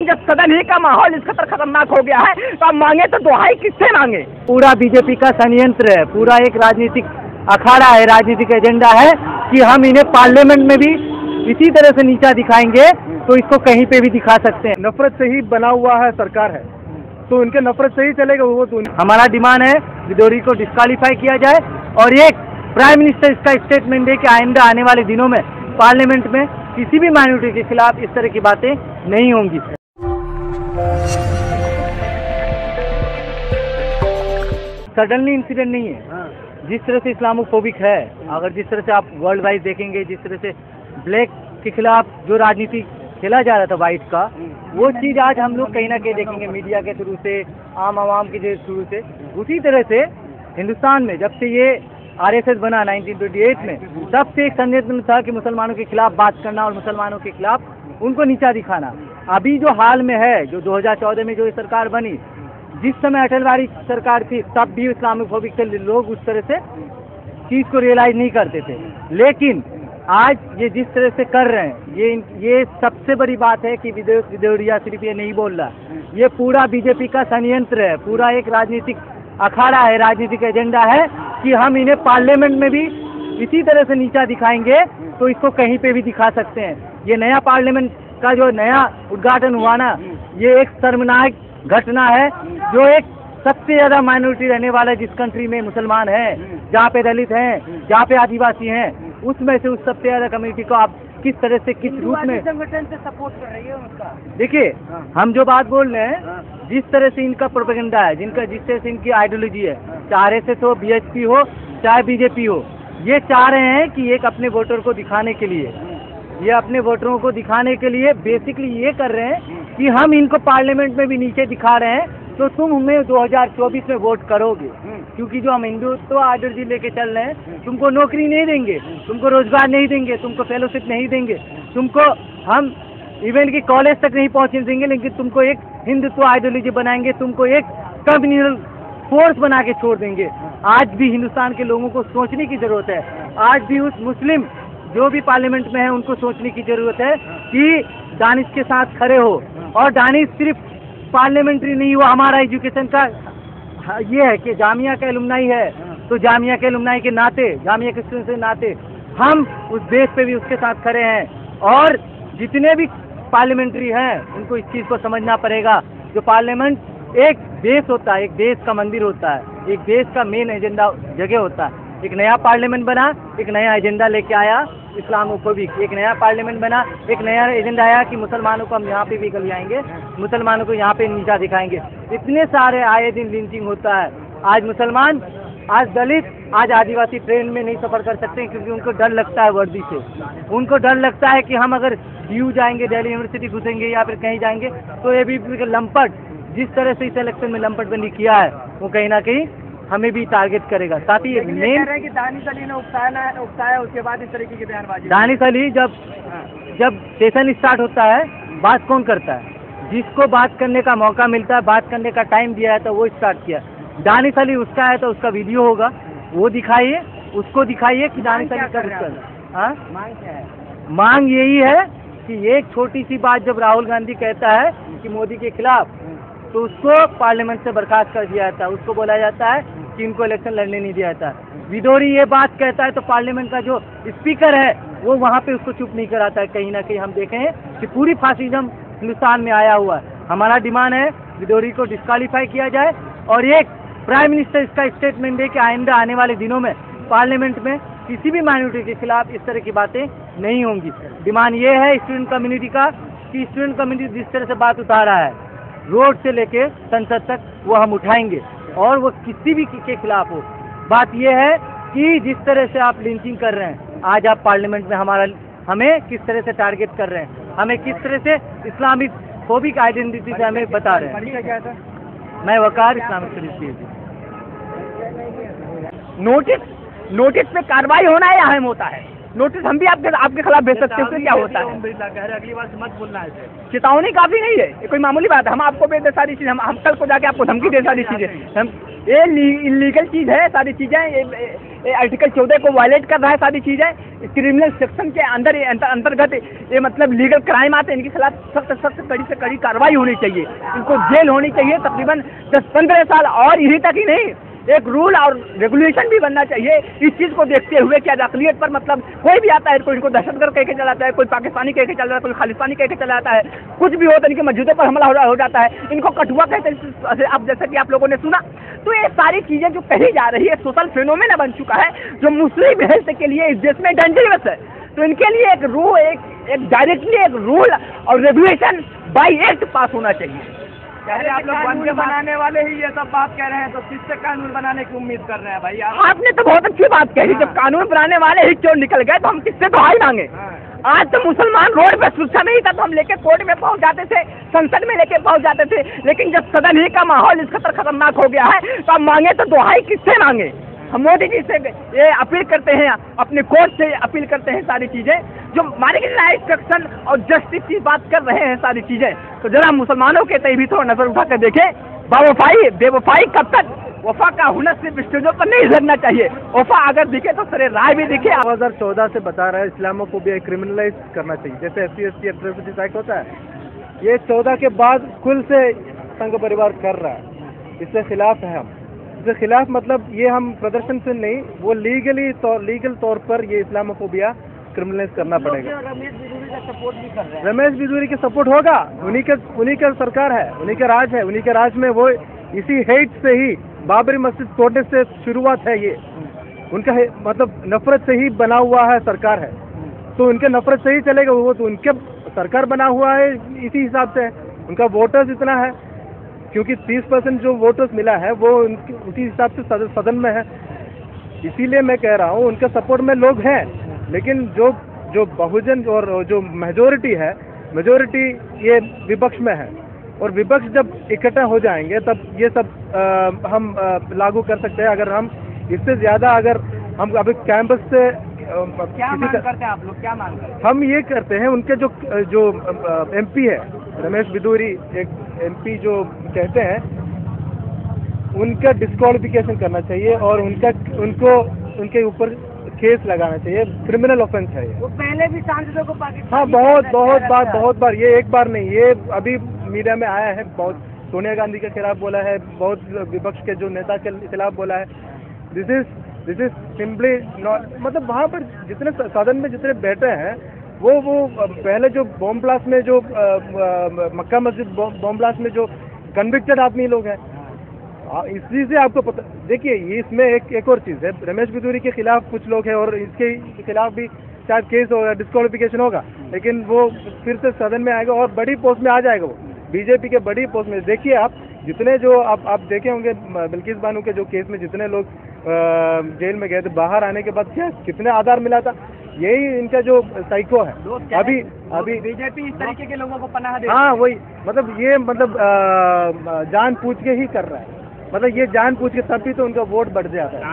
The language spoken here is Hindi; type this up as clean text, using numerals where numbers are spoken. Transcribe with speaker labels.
Speaker 1: जब सदन ही का माहौल इस कदर खतरनाक हो गया है तो अब मांगे तो दुहाई किससे मांगे।
Speaker 2: पूरा बीजेपी का षड्यंत्र है, पूरा एक राजनीतिक अखाड़ा है, राजनीतिक एजेंडा है कि हम इन्हें पार्लियामेंट में भी इसी तरह से नीचा दिखाएंगे तो इसको कहीं पे भी दिखा सकते हैं।
Speaker 3: नफरत से ही बना हुआ है सरकार है, तो उनके नफरत से ही चलेगा वो। तो
Speaker 2: हमारा डिमांड है विदोरी को डिस्क्वालीफाई किया जाए और एक प्राइम मिनिस्टर इसका स्टेटमेंट दे कि आइंदा आने वाले दिनों में पार्लियामेंट में किसी भी माइनॉरिटी के खिलाफ इस तरह की बातें नहीं होंगी। सडनली इंसिडेंट नहीं है। जिस तरह से इस्लामोफोबिक है, अगर जिस तरह से आप वर्ल्ड वाइज देखेंगे, जिस तरह से ब्लैक के खिलाफ जो राजनीति खेला जा रहा था वाइट का, वो चीज़ आज हम लोग कहीं ना कहीं देखेंगे मीडिया के थ्रू से, आम आवाम के थ्रू से। उसी तरह से हिंदुस्तान में जब से ये आरएसएस बना 1928 में, तब से एक संदेश था कि मुसलमानों के खिलाफ बात करना और मुसलमानों के खिलाफ उनको नीचा दिखाना। अभी जो हाल में है, जो 2014 में जो ये सरकार बनी, जिस समय अटल बिहारी सरकार थी, तब भी इस्लामोफोबिक थे लोग, उस तरह से चीज़ को रियलाइज नहीं करते थे। लेकिन आज ये जिस तरह से कर रहे हैं, ये सबसे बड़ी बात है कि विदोरिया सिर्फ ये नहीं बोल रहा, ये पूरा बीजेपी का षड्यंत्र है, पूरा एक राजनीतिक अखाड़ा है, राजनीतिक एजेंडा है कि हम इन्हें पार्लियामेंट में भी इसी तरह से नीचा दिखाएंगे तो इसको कहीं पे भी दिखा सकते हैं। ये नया पार्लियामेंट का जो नया उद्घाटन हुआ ना, ये एक शर्मनाक घटना है। जो एक सबसे ज़्यादा माइनॉरिटी रहने वाला जिस कंट्री में मुसलमान हैं, जहाँ पे दलित हैं, जहाँ पे आदिवासी हैं, उसमें से उस सबसे ज़्यादा कम्युनिटी को आप किस तरह से, किस रूप में
Speaker 1: संगठन से सपोर्ट कर रही है उसका।
Speaker 2: देखिए, हम जो बात बोल रहे हैं, जिस तरह से इनका प्रोपेगेंडा है, जिस तरह से इनकी आइडियोलॉजी है, चाहे आरएसएस हो, बीएचपी हो, चाहे बीजेपी हो, ये चाह रहे हैं कि एक अपने वोटर को दिखाने के लिए, ये अपने वोटरों को दिखाने के लिए बेसिकली ये कर रहे हैं कि हम इनको पार्लियामेंट में भी नीचे दिखा रहे हैं तो तुम हमें 2024 में वोट करोगे, क्योंकि जो हम हिंदुत्व आइडियोलॉजी लेके चल रहे हैं, तुमको नौकरी नहीं देंगे, तुमको रोजगार नहीं देंगे, तुमको फेलोशिप नहीं देंगे, तुमको हम इवन की कॉलेज तक नहीं पहुंचने देंगे, लेकिन तुमको एक हिंदुत्व आइडियोलॉजी बनाएंगे, तुमको एक कम्युनल फोर्स बना के छोड़ देंगे। आज भी हिंदुस्तान के लोगों को सोचने की जरूरत है, आज भी उस मुस्लिम जो भी पार्लियामेंट में है उनको सोचने की जरूरत है कि दानिश के साथ खड़े हो। और दानिश सिर्फ पार्लियामेंट्री नहीं हुआ, हमारा एजुकेशन का ये है कि जामिया का एलुमनाई है, तो जामिया के एलुमनाई के नाते, जामिया के स्टूडेंट के नाते हम उस देश पे भी उसके साथ खड़े हैं। और जितने भी पार्लियामेंट्री हैं उनको इस चीज़ को समझना पड़ेगा, जो पार्लियामेंट एक देश होता है, एक देश का मंदिर होता है, एक देश का मेन एजेंडा जगह होता है। एक नया पार्लियामेंट बना, एक नया एजेंडा लेके आया इस्लामोफोबिक, एक नया पार्लियामेंट बना, एक नया एजेंडा आया कि मुसलमानों को हम यहाँ पे भी ले आएंगे, मुसलमानों को यहाँ पे नीचा दिखाएंगे। इतने सारे आए दिन लिंचिंग होता है। आज मुसलमान, आज दलित, आज आदिवासी ट्रेन में नहीं सफ़र कर सकते क्योंकि उनको डर लगता है वर्दी से। उनको डर लगता है कि हम अगर DU जाएंगे, दिल्ली यूनिवर्सिटी घुसेंगे या फिर कहीं जाएंगे तो ये भी लंपट, जिस तरह से इस इलेक्शन में लंपट बंदी किया है, वो कहीं ना कहीं हमें भी टारगेट करेगा। साथ ही मेन
Speaker 1: कि दानिश अली ने उकसाया, उसके बाद इस तरीके की बयानबाजी।
Speaker 2: दानिश अली जब सेशन स्टार्ट होता है, बात कौन करता है? जिसको बात करने का मौका मिलता है, बात करने का टाइम दिया है तो वो स्टार्ट किया। दानिश अली उसका है तो उसका वीडियो होगा, वो दिखाइए, उसको दिखाइए कि दानिश अली का
Speaker 1: मांग क्या है?
Speaker 2: मांग यही है कि एक छोटी सी बात जब राहुल गांधी कहता है कि मोदी के खिलाफ, तो उसको पार्लियामेंट से बर्खास्त कर दिया जाता है, उसको बोला जाता है कि इनको इलेक्शन लड़ने नहीं दिया जाता। विदोरी ये बात कहता है तो पार्लियामेंट का जो स्पीकर है वो वहाँ पे उसको चुप नहीं कराता है। कहीं ना कहीं हम देखे हैं कि पूरी फासिज्म हिंदुस्तान में आया हुआ है। हमारा डिमांड है विदोरी को डिस्क्वालीफाई किया जाए और एक प्राइम मिनिस्टर इसका स्टेटमेंट दे कि आइंदा आने वाले दिनों में पार्लियामेंट में किसी भी माइनॉरिटी के खिलाफ इस तरह की बातें नहीं होंगी। डिमांड ये है स्टूडेंट कम्युनिटी का कि स्टूडेंट कम्युनिटी जिस तरह से बात उठा रहा है रोड से लेके संसद तक, वो हम उठाएंगे और वो किसी भी के खिलाफ हो। बात यह है कि जिस तरह से आप लिंचिंग कर रहे हैं, आज आप पार्लियामेंट में हमें किस तरह से टारगेट कर रहे हैं, हमें किस तरह से इस्लामिक फोबिक आइडेंटिटी से हमें बता रहे हैं। मैं वकार इस्लामिक स्टडीज।
Speaker 1: नोटिस पे कार्रवाई होना ही अहम होता है। नोटिस हम भी आपके खिलाफ भेज सकते हैं, उससे क्या होता है?
Speaker 2: अगली बार से मत बोलना है।
Speaker 1: चेतावनी काफी नहीं है, ये कोई मामूली बात है। हम आपको भेज दे सारी चीज़, हम कल को जाके आपको धमकी दे सारी चीज़ें, हम ये इलीगल चीज़ है सारी चीज़ें, ये आर्टिकल 14 को वायलेट कर रहा है सारी चीज़ें, क्रिमिनल सेक्शन के अंदर अंतर्गत ये मतलब लीगल क्राइम आते हैं। इनके खिलाफ सख्त कड़ी से कड़ी कार्रवाई होनी चाहिए, इनको जेल होनी चाहिए तकरीबन 10-15 साल, और यही तक ही नहीं, एक रूल और रेगुलेशन भी बनना चाहिए इस चीज़ को देखते हुए कि अक़लियत पर मतलब कोई भी आता है, कोई इनको दहशतगर्द कह के चलाता है, कोई पाकिस्तानी कह के चल रहा है, कोई खालिस्तानी कह के चलाता है, कुछ भी हो तो इनके मस्जिदों पर हमला हो जाता है, इनको कठुआ कहते हैं, अब जैसा कि आप लोगों ने सुना। तो ये सारी चीज़ें जो कही जा रही है सोशल फेनोमेना बन चुका है, जो मुस्लिम हेल्थ के लिए इस देश में डेंजरस है। तो इनके लिए एक रूल, एक डायरेक्टली एक रूल और रेगुलेशन बाई एक्ट पास होना चाहिए।
Speaker 2: आप लोग कानून बनाने वाले ही ये सब बात कह रहे हैं, तो किससे कानून बनाने की उम्मीद कर रहे हैं भाई?
Speaker 1: आपने तो बहुत अच्छी बात कही, जब कानून बनाने वाले ही क्यों निकल गए तो हम किससे दुहाई मांगे? आज तो मुसलमान रोड पे सुरक्षा नहीं था तो हम लेके कोर्ट में पहुंच जाते थे, संसद में लेके पहुंच जाते थे, लेकिन जब सदन ही का माहौल इस कदर खतरनाक हो गया है तो हम मांगे तो दुहाई किससे मांगे? हम मोदी जी से ये अपील करते हैं, अपने कोर्ट से अपील करते हैं सारी चीज़ें, जो मार्जिनलाइज्ड सेक्शन और जस्टिस की बात कर रहे हैं सारी चीज़ें, तो जरा मुसलमानों के तय भी थोड़ा नजर उठा कर देखें। बेवफाई कब तक? वफा का हुनर सिर्फ स्टेजों पर नहीं झरना चाहिए, वफा अगर दिखे तो सरे राय भी दिखे।
Speaker 3: 2014 से बता रहा है इस्लामोफोबिया क्रिमिनलाइज करना चाहिए, जैसे SC/ST एट्रोसिटीज एक्ट होता है, ये 14 के बाद खुल से संघ परिवार कर रहा है, इससे खिलाफ है हम। इसके खिलाफ मतलब ये हम प्रदर्शन से नहीं, वो लीगल तौर पर ये इस्लामोफोबिया क्रिमिनलाइज करना पड़ेगा।
Speaker 2: रमेश बिजूरी का सपोर्ट भी कर रहे हैं।
Speaker 3: रमेश बिजूरी की सपोर्ट होगा, उन्हीं का सरकार है, उन्हीं का राज है, उन्हीं के राज में वो इसी हेट से ही बाबरी मस्जिद तोड़ने से शुरुआत है, ये उनका मतलब नफरत से ही बना हुआ है सरकार है, तो उनके नफरत से ही चलेगा, वो तो उनके सरकार बना हुआ है इसी हिसाब से, उनका वोटर्स इतना है, क्योंकि 30% जो वोटर्स मिला है वो उसी हिसाब से सदन में है, इसीलिए मैं कह रहा हूँ उनके सपोर्ट में लोग हैं, लेकिन जो बहुजन और जो मेजोरिटी ये विपक्ष में है, और विपक्ष जब इकट्ठा हो जाएंगे तब ये सब हम लागू कर सकते हैं। अगर हम इससे ज़्यादा अगर हम अभी कैंपस से
Speaker 2: क्या मांग करते हैं आप लोग, क्या मांग करते हैं?
Speaker 3: हम ये करते हैं, उनके जो MP है रमेश बिदूरी, एक MP जो कहते हैं, उनका डिस्क्वालिफिकेशन करना चाहिए और उनके ऊपर केस लगाना चाहिए, क्रिमिनल ऑफेंस है ये।
Speaker 2: वो पहले भी सांसदों को पाकिस्तान,
Speaker 3: हाँ, बहुत बार, ये एक बार नहीं, ये अभी मीडिया में आया है, बहुत सोनिया गांधी के खिलाफ बोला है, बहुत विपक्ष के जो नेता के खिलाफ बोला है। दिस इज सिंपली नॉट, मतलब वहाँ पर जितने सदन में जितने बैठे हैं वो पहले जो बॉम्ब ब्लास्ट में जो मक्का मस्जिद बॉम्ब ब्लास्ट में जो कन्विक्टेड आदमी लोग हैं, इसी से आपको पता। देखिए ये इसमें एक और चीज़ है, रमेश बिदूरी के खिलाफ कुछ लोग हैं और इसके खिलाफ भी शायद केस होगा, डिस्क्वालिफिकेशन होगा, लेकिन वो फिर से सदन में आएगा और बड़ी पोस्ट में आ जाएगा, वो बीजेपी के बड़ी पोस्ट में। देखिए आप जितने जो आप देखे होंगे बिल्किस बानो के जो केस में जितने लोग जेल में गए थे, बाहर आने के बाद क्या कितने आधार मिला था, यही इनका जो साइको है। अभी
Speaker 2: बीजेपी इस तरीके के लोगों को पनाह दे,
Speaker 3: हाँ वही, मतलब ये मतलब जान पूछ के ही कर रहा है, मतलब ये जान पूछ के, तभी तो उनका वोट बढ़ जाता है।